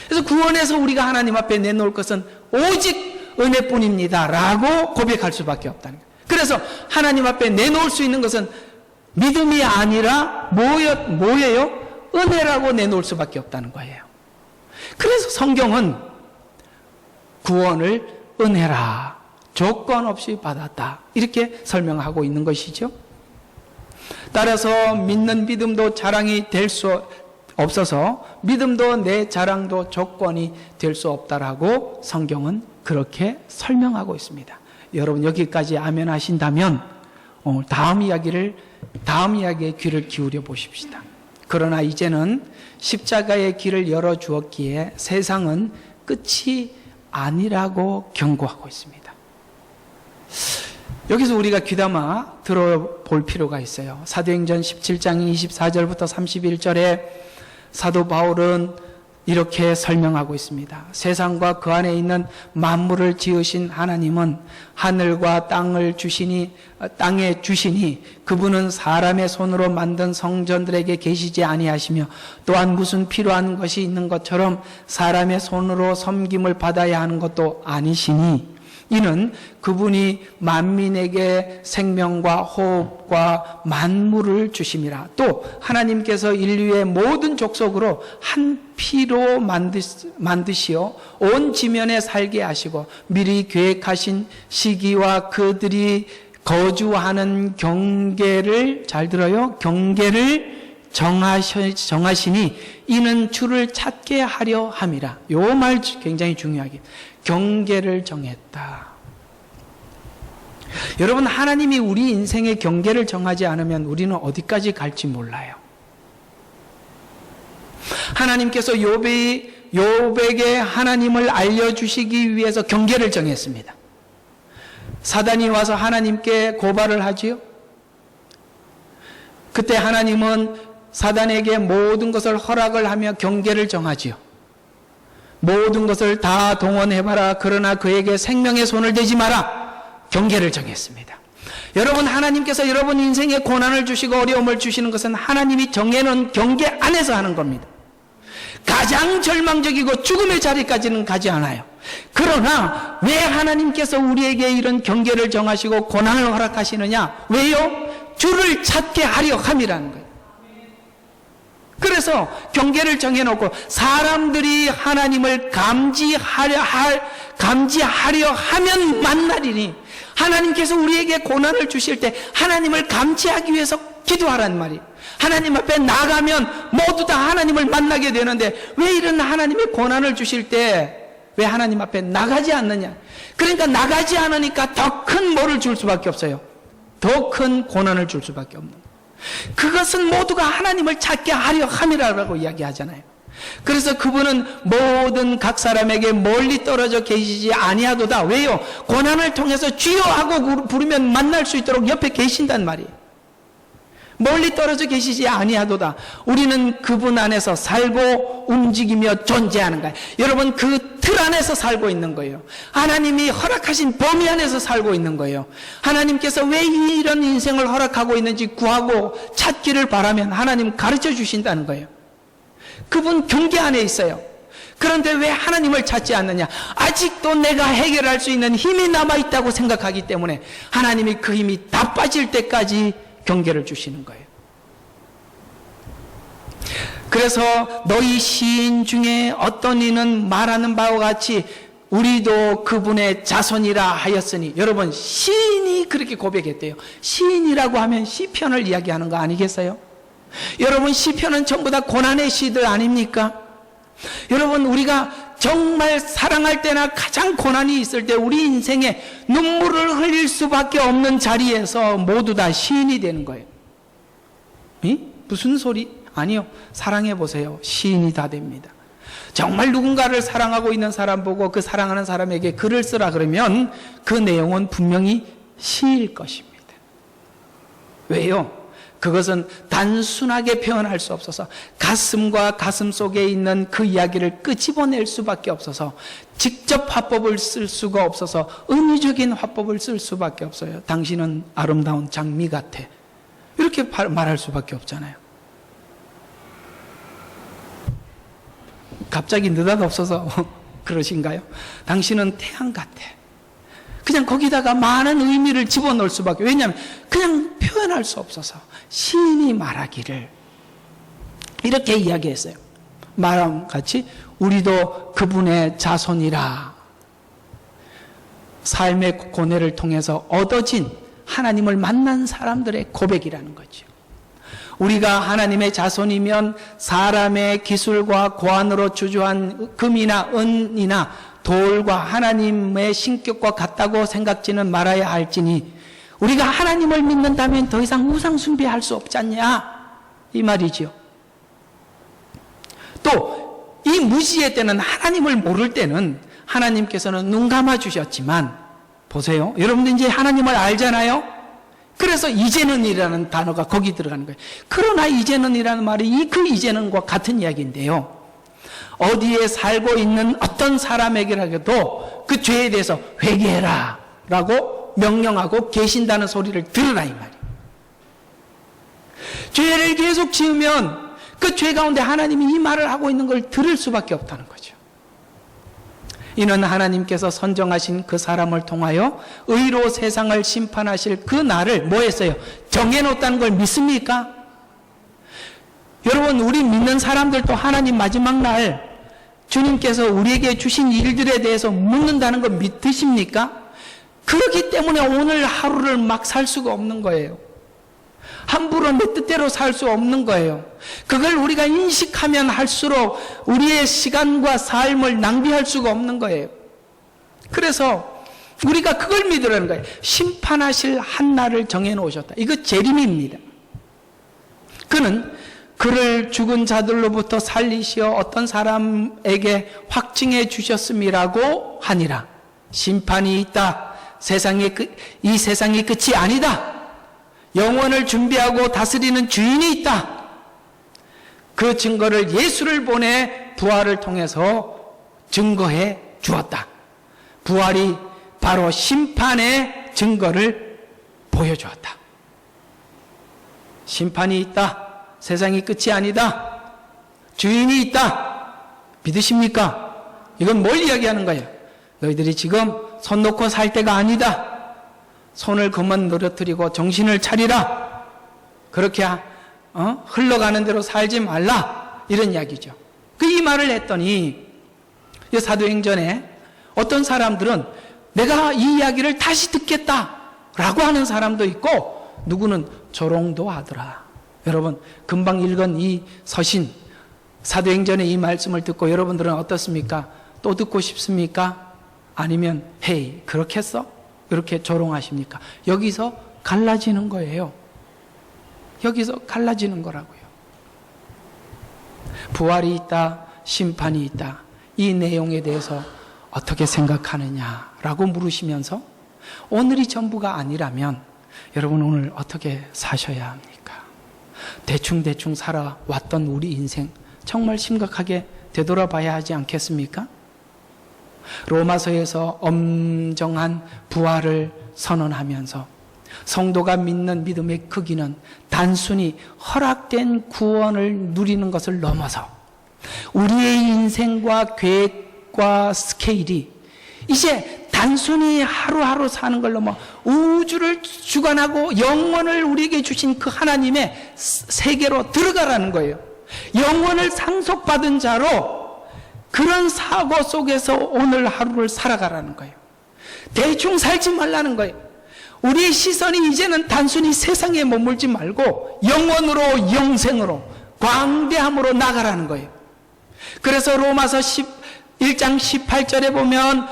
그래서 구원에서 우리가 하나님 앞에 내놓을 것은 오직 은혜뿐입니다 라고 고백할 수밖에 없다는 거예요. 그래서 하나님 앞에 내놓을 수 있는 것은 믿음이 아니라 뭐예요? 은혜라고 내놓을 수밖에 없다는 거예요. 그래서 성경은 구원을 은혜라, 조건 없이 받았다, 이렇게 설명하고 있는 것이죠. 따라서 믿는 믿음도 자랑이 될 수 없어서 믿음도 내 자랑도 조건이 될 수 없다라고 성경은 그렇게 설명하고 있습니다. 여러분, 여기까지 아멘 하신다면 다음 이야기에 귀를 기울여 보십시다. 그러나 이제는 십자가의 길을 열어주었기에 세상은 끝이 아니라고 경고하고 있습니다. 여기서 우리가 귀담아 들어볼 필요가 있어요. 사도행전 17장 24절부터 31절에 사도 바울은 이렇게 설명하고 있습니다. 세상과 그 안에 있는 만물을 지으신 하나님은 하늘과 땅에 주시니 그분은 사람의 손으로 만든 성전들에게 계시지 아니하시며 또한 무슨 필요한 것이 있는 것처럼 사람의 손으로 섬김을 받아야 하는 것도 아니시니, 이는 그분이 만민에게 생명과 호흡과 만물을 주심이라. 또 하나님께서 인류의 모든 족속으로 한 피로 만드시어 온 지면에 살게 하시고 미리 계획하신 시기와 그들이 거주하는 경계를, 잘 들어요, 경계를 정하시니 이는 주를 찾게 하려 함이라. 요 말 굉장히 중요하게, 경계를 정했다. 여러분, 하나님이 우리 인생의 경계를 정하지 않으면 우리는 어디까지 갈지 몰라요. 하나님께서 욥에게 하나님을 알려주시기 위해서 경계를 정했습니다. 사단이 와서 하나님께 고발을 하지요. 그때 하나님은 사단에게 모든 것을 허락을 하며 경계를 정하지요. 모든 것을 다 동원해봐라. 그러나 그에게 생명의 손을 대지 마라. 경계를 정했습니다. 여러분, 하나님께서 여러분 인생에 고난을 주시고 어려움을 주시는 것은 하나님이 정해놓은 경계 안에서 하는 겁니다. 가장 절망적이고 죽음의 자리까지는 가지 않아요. 그러나 왜 하나님께서 우리에게 이런 경계를 정하시고 고난을 허락하시느냐? 왜요? 주를 찾게 하려 함이라는 거예요. 그래서 경계를 정해놓고 사람들이 하나님을 감지하려 하면 만나리니, 하나님께서 우리에게 고난을 주실 때 하나님을 감지하기 위해서 기도하라는 말이에요. 하나님 앞에 나가면 모두 다 하나님을 만나게 되는데 왜 이런 하나님의 고난을 주실 때 왜 하나님 앞에 나가지 않느냐? 그러니까 나가지 않으니까 더 큰 뭐를 줄 수밖에 없어요. 더 큰 고난을 줄 수밖에 없는 거예요. 그것은 모두가 하나님을 찾게 하려 함이라고 이야기하잖아요. 그래서 그분은 모든 각 사람에게 멀리 떨어져 계시지 아니하도다. 왜요? 고난을 통해서 주여 하고 부르면 만날 수 있도록 옆에 계신단 말이에요. 멀리 떨어져 계시지 아니하도다. 우리는 그분 안에서 살고 움직이며 존재하는 거예요. 여러분, 그 틀 안에서 살고 있는 거예요. 하나님이 허락하신 범위 안에서 살고 있는 거예요. 하나님께서 왜 이런 인생을 허락하고 있는지 구하고 찾기를 바라면 하나님 가르쳐 주신다는 거예요. 그분 경계 안에 있어요. 그런데 왜 하나님을 찾지 않느냐? 아직도 내가 해결할 수 있는 힘이 남아있다고 생각하기 때문에 하나님이 그 힘이 다 빠질 때까지 경계를 주시는 거예요. 그래서 너희 시인 중에 어떤 이는 말하는 바와 같이 우리도 그분의 자손이라 하였으니, 여러분, 시인이 그렇게 고백했대요. 시인이라고 하면 시편을 이야기하는 거 아니겠어요? 여러분, 시편은 전부 다 고난의 시들 아닙니까? 여러분, 우리가 정말 사랑할 때나 가장 고난이 있을 때 우리 인생에 눈물을 흘릴 수밖에 없는 자리에서 모두 다 시인이 되는 거예요. 무슨 소리? 아니요. 사랑해 보세요. 시인이 다 됩니다. 정말 누군가를 사랑하고 있는 사람 보고 그 사랑하는 사람에게 글을 쓰라 그러면 그 내용은 분명히 시일 것입니다. 왜요? 그것은 단순하게 표현할 수 없어서 가슴과 가슴 속에 있는 그 이야기를 끄집어낼 수밖에 없어서 직접 화법을 쓸 수가 없어서 은유적인 화법을 쓸 수밖에 없어요. 당신은 아름다운 장미 같아. 이렇게 말할 수밖에 없잖아요. 갑자기 느닷없어서 그러신가요? 당신은 태양 같아. 그냥 거기다가 많은 의미를 집어넣을 수밖에. 왜냐하면 그냥 표현할 수 없어서 시인이 말하기를 이렇게 이야기했어요. 말함 같이 우리도 그분의 자손이라. 삶의 고뇌를 통해서 얻어진 하나님을 만난 사람들의 고백이라는 거죠. 우리가 하나님의 자손이면 사람의 기술과 고안으로 주조한 금이나 은이나 돌과 하나님의 신격과 같다고 생각지는 말아야 할지니 우리가 하나님을 믿는다면 더 이상 우상 숭배할 수 없지 않냐, 이 말이지요. 또 이 무지의 때는, 하나님을 모를 때는 하나님께서는 눈 감아 주셨지만, 보세요, 여러분들 이제 하나님을 알잖아요. 그래서 이제는이라는 단어가 거기 들어가는 거예요. 그러나 이제는이라는 말이 그 이제는과 같은 이야기인데요, 어디에 살고 있는 어떤 사람에게라도 그 죄에 대해서 회개해라 라고 명령하고 계신다는 소리를 들으라, 이 말이에요. 죄를 계속 지으면 그 죄 가운데 하나님이 이 말을 하고 있는 걸 들을 수밖에 없다는 거죠. 이는 하나님께서 선정하신 그 사람을 통하여 의로 세상을 심판하실 그 날을 뭐 했어요? 정해놓았다는 걸 믿습니까? 여러분, 우리 믿는 사람들도 하나님 마지막 날 주님께서 우리에게 주신 일들에 대해서 묻는다는 거 믿으십니까? 그렇기 때문에 오늘 하루를 막 살 수가 없는 거예요. 함부로 내 뜻대로 살 수 없는 거예요. 그걸 우리가 인식하면 할수록 우리의 시간과 삶을 낭비할 수가 없는 거예요. 그래서 우리가 그걸 믿으라는 거예요. 심판하실 한 날을 정해놓으셨다. 이거 재림입니다. 그는 그를 죽은 자들로부터 살리시어 어떤 사람에게 확증해 주셨음이라고 하니라. 심판이 있다. 이 세상이 끝이 아니다. 영원을 준비하고 다스리는 주인이 있다. 그 증거를 예수를 보내 부활을 통해서 증거해 주었다. 부활이 바로 심판의 증거를 보여주었다. 심판이 있다. 세상이 끝이 아니다. 주인이 있다. 믿으십니까? 이건 뭘 이야기하는 거예요? 너희들이 지금 손 놓고 살 때가 아니다. 손을 그만 늘어뜨리고 정신을 차리라. 그렇게 흘러가는 대로 살지 말라. 이런 이야기죠. 이 말을 했더니 이 사도행전에 어떤 사람들은 내가 이 이야기를 다시 듣겠다라고 하는 사람도 있고, 누구는 조롱도 하더라. 여러분, 금방 읽은 이 서신 사도행전의 이 말씀을 듣고 여러분들은 어떻습니까? 또 듣고 싶습니까? 아니면 헤이 그렇게 했어? 이렇게 조롱하십니까? 여기서 갈라지는 거예요. 여기서 갈라지는 거라고요. 부활이 있다, 심판이 있다. 이 내용에 대해서 어떻게 생각하느냐라고 물으시면서 오늘이 전부가 아니라면 여러분 오늘 어떻게 사셔야 합니까? 대충 살아왔던 우리 인생 정말 심각하게 되돌아봐야 하지 않겠습니까? 로마서에서 엄정한 부활을 선언하면서 성도가 믿는 믿음의 크기는 단순히 허락된 구원을 누리는 것을 넘어서 우리의 인생과 계획과 스케일이 이제 단순히 하루하루 사는 걸 넘어 우주를 주관하고 영원을 우리에게 주신 그 하나님의 세계로 들어가라는 거예요. 영원을 상속받은 자로 그런 사고 속에서 오늘 하루를 살아가라는 거예요. 대충 살지 말라는 거예요. 우리의 시선이 이제는 단순히 세상에 머물지 말고 영원으로, 영생으로, 광대함으로 나가라는 거예요. 그래서 로마서 1장 18절에 보면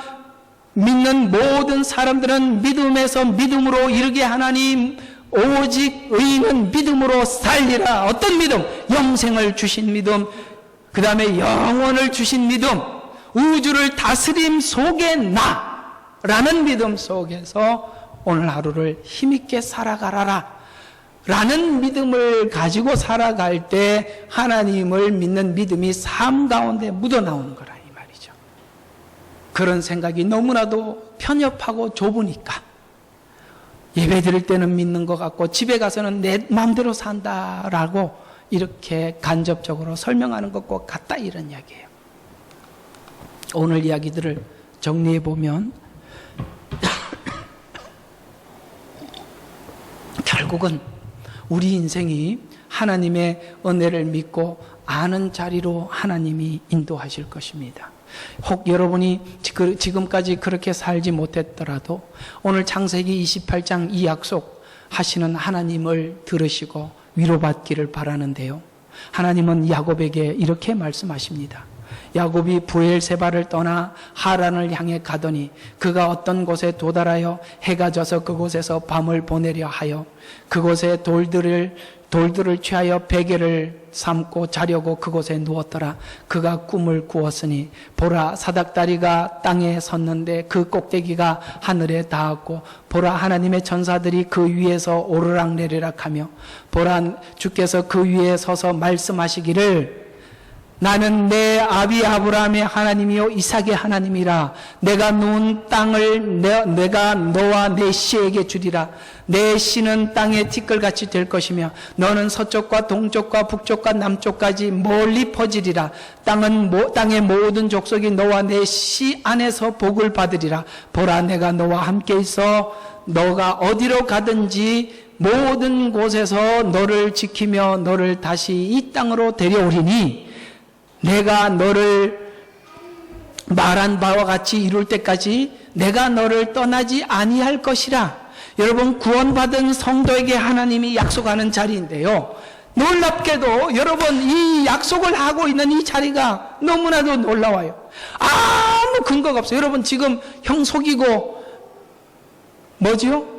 믿는 모든 사람들은 믿음에서 믿음으로 이르게 하나니 오직 의인은 믿음으로 살리라. 어떤 믿음? 영생을 주신 믿음, 그 다음에 영원을 주신 믿음, 우주를 다스림 속에 나라는 믿음 속에서 오늘 하루를 힘있게 살아가라 라는 믿음을 가지고 살아갈 때 하나님을 믿는 믿음이 삶 가운데 묻어나오는 거라 이 말이죠. 그런 생각이 너무나도 편협하고 좁으니까 예배 드릴 때는 믿는 것 같고 집에 가서는 내 마음대로 산다라고 이렇게 간접적으로 설명하는 것과 같다 이런 이야기예요. 오늘 이야기들을 정리해 보면 결국은 우리 인생이 하나님의 은혜를 믿고 아는 자리로 하나님이 인도하실 것입니다. 혹 여러분이 지금까지 그렇게 살지 못했더라도 오늘 창세기 28장 이 약속 하시는 하나님을 들으시고 위로받기를 바라는데요. 하나님은 야곱에게 이렇게 말씀하십니다. 야곱이 브엘세바를 떠나 하란을 향해 가더니 그가 어떤 곳에 도달하여 해가 져서 그곳에서 밤을 보내려 하여 그곳에 돌들을 취하여 베개를 삼고 자려고 그곳에 누웠더라. 그가 꿈을 꾸었으니 보라 사닥다리가 땅에 섰는데 그 꼭대기가 하늘에 닿았고 보라 하나님의 천사들이 그 위에서 오르락내리락하며 보라 주께서 그 위에 서서 말씀하시기를 나는 내 아비 아브라함의 하나님이요 이삭의 하나님이라. 내가 놓은 땅을 내가 너와 내 씨에게 주리라. 내 씨는 땅의 티끌같이 될 것이며 너는 서쪽과 동쪽과 북쪽과 남쪽까지 멀리 퍼지리라. 땅의 모든 족속이 너와 내 씨 안에서 복을 받으리라. 보라 내가 너와 함께 있어 너가 어디로 가든지 모든 곳에서 너를 지키며 너를 다시 이 땅으로 데려오리니 내가 너를 말한 바와 같이 이룰 때까지 내가 너를 떠나지 아니할 것이라. 여러분 구원받은 성도에게 하나님이 약속하는 자리인데요. 놀랍게도 여러분 이 약속을 하고 있는 이 자리가 너무나도 놀라워요. 아무 근거가 없어요. 여러분 지금 형 속이고 뭐지요?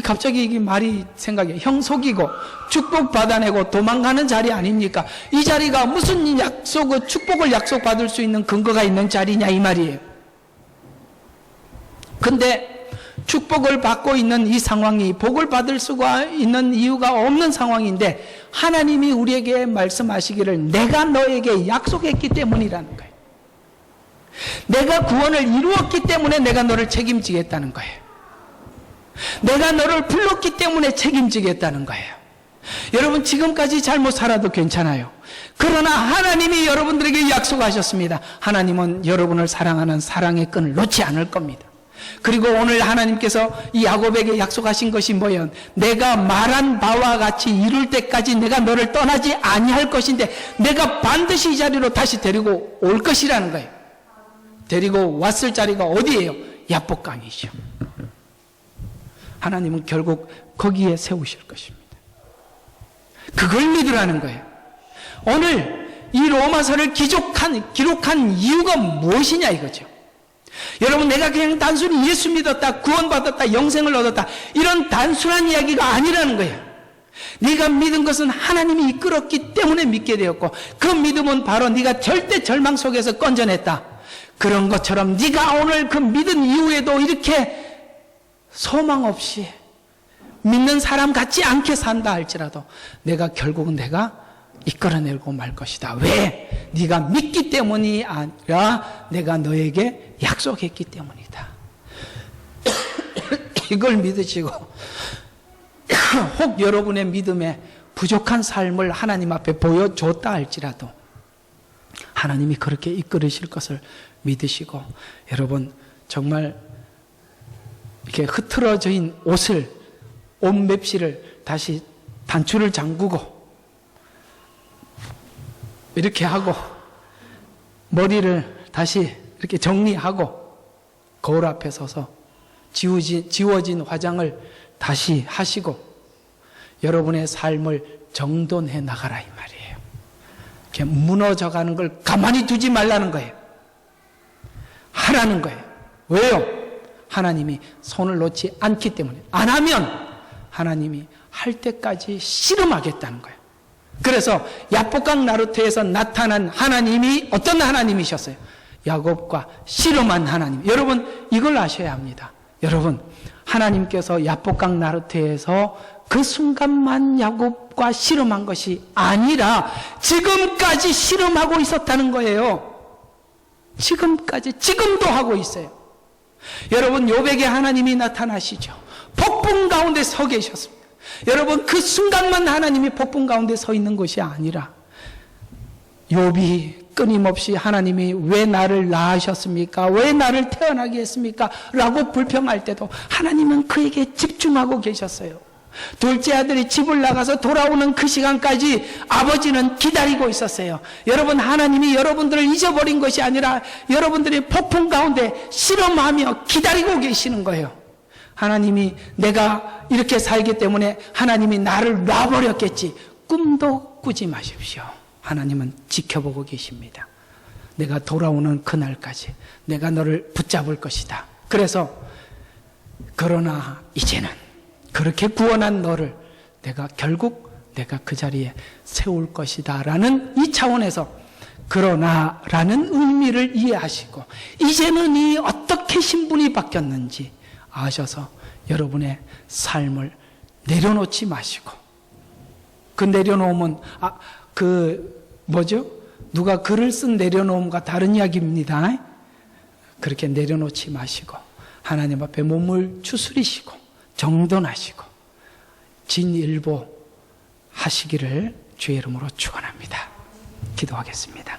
갑자기 이게 말이 생각해. 형 속이고 축복 받아내고 도망가는 자리 아닙니까? 이 자리가 무슨 약속을 축복을 약속받을 수 있는 근거가 있는 자리냐 이 말이에요. 근데 축복을 받고 있는 이 상황이 복을 받을 수가 있는 이유가 없는 상황인데 하나님이 우리에게 말씀하시기를 내가 너에게 약속했기 때문이라는 거예요. 내가 구원을 이루었기 때문에 내가 너를 책임지겠다는 거예요. 내가 너를 불렀기 때문에 책임지겠다는 거예요. 여러분 지금까지 잘못 살아도 괜찮아요. 그러나 하나님이 여러분들에게 약속하셨습니다. 하나님은 여러분을 사랑하는 사랑의 끈을 놓지 않을 겁니다. 그리고 오늘 하나님께서 이 야곱에게 약속하신 것이 뭐예요? 내가 말한 바와 같이 이룰 때까지 내가 너를 떠나지 아니할 것인데 내가 반드시 이 자리로 다시 데리고 올 것이라는 거예요. 데리고 왔을 자리가 어디예요? 야복강이죠. 하나님은 결국 거기에 세우실 것입니다. 그걸 믿으라는 거예요. 오늘 이 로마서를 기록한 이유가 무엇이냐 이거죠. 여러분 내가 그냥 단순히 예수 믿었다, 구원받았다, 영생을 얻었다 이런 단순한 이야기가 아니라는 거예요. 네가 믿은 것은 하나님이 이끌었기 때문에 믿게 되었고 그 믿음은 바로 네가 절대 절망 속에서 건져냈다. 그런 것처럼 네가 오늘 그 믿은 이후에도 이렇게 소망 없이 믿는 사람 같지 않게 산다 할지라도 내가 결국은 내가 이끌어내고 말 것이다. 왜? 네가 믿기 때문이 아니라 내가 너에게 약속했기 때문이다. 이걸 믿으시고 혹 여러분의 믿음에 부족한 삶을 하나님 앞에 보여줬다 할지라도 하나님이 그렇게 이끌으실 것을 믿으시고, 여러분 정말 이렇게 흐트러진 옷을, 옷 맵시를 다시 단추를 잠그고 이렇게 하고 머리를 다시 이렇게 정리하고 거울 앞에 서서 지워진 화장을 다시 하시고 여러분의 삶을 정돈해 나가라 이 말이에요. 이렇게 무너져가는 걸 가만히 두지 말라는 거예요. 하라는 거예요. 왜요? 하나님이 손을 놓지 않기 때문에. 안 하면 하나님이 할 때까지 씨름하겠다는 거예요. 그래서 야복강 나루터에서 나타난 하나님이 어떤 하나님이셨어요? 야곱과 씨름한 하나님. 여러분 이걸 아셔야 합니다. 여러분, 하나님께서 야복강 나루터에서 그 순간만 야곱과 씨름한 것이 아니라 지금까지 씨름하고 있었다는 거예요. 지금도 하고 있어요. 여러분, 욥에게 하나님이 나타나시죠. 폭풍 가운데 서 계셨습니다. 여러분, 그 순간만 하나님이 폭풍 가운데 서 있는 것이 아니라 욥이 끊임없이 하나님이 왜 나를 낳으셨습니까? 왜 나를 태어나게 했습니까? 라고 불평할 때도 하나님은 그에게 집중하고 계셨어요. 둘째 아들이 집을 나가서 돌아오는 그 시간까지 아버지는 기다리고 있었어요. 여러분, 하나님이 여러분들을 잊어버린 것이 아니라 여러분들이 폭풍 가운데 실험하며 기다리고 계시는 거예요. 하나님이 내가 이렇게 살기 때문에 하나님이 나를 놔버렸겠지. 꿈도 꾸지 마십시오. 하나님은 지켜보고 계십니다. 내가 돌아오는 그날까지 내가 너를 붙잡을 것이다. 그래서 그러나 이제는 그렇게 구원한 너를 결국 내가 그 자리에 세울 것이다 라는 이 차원에서 그러나 라는 의미를 이해하시고 이제는 이 어떻게 신분이 바뀌었는지 아셔서 여러분의 삶을 내려놓지 마시고, 그 내려놓으면 누가 글을 쓴 내려놓음과 다른 이야기입니다. 그렇게 내려놓지 마시고 하나님 앞에 몸을 추스리시고 정돈하시고 진일보 하시기를 주의 이름으로 축원합니다. 기도하겠습니다.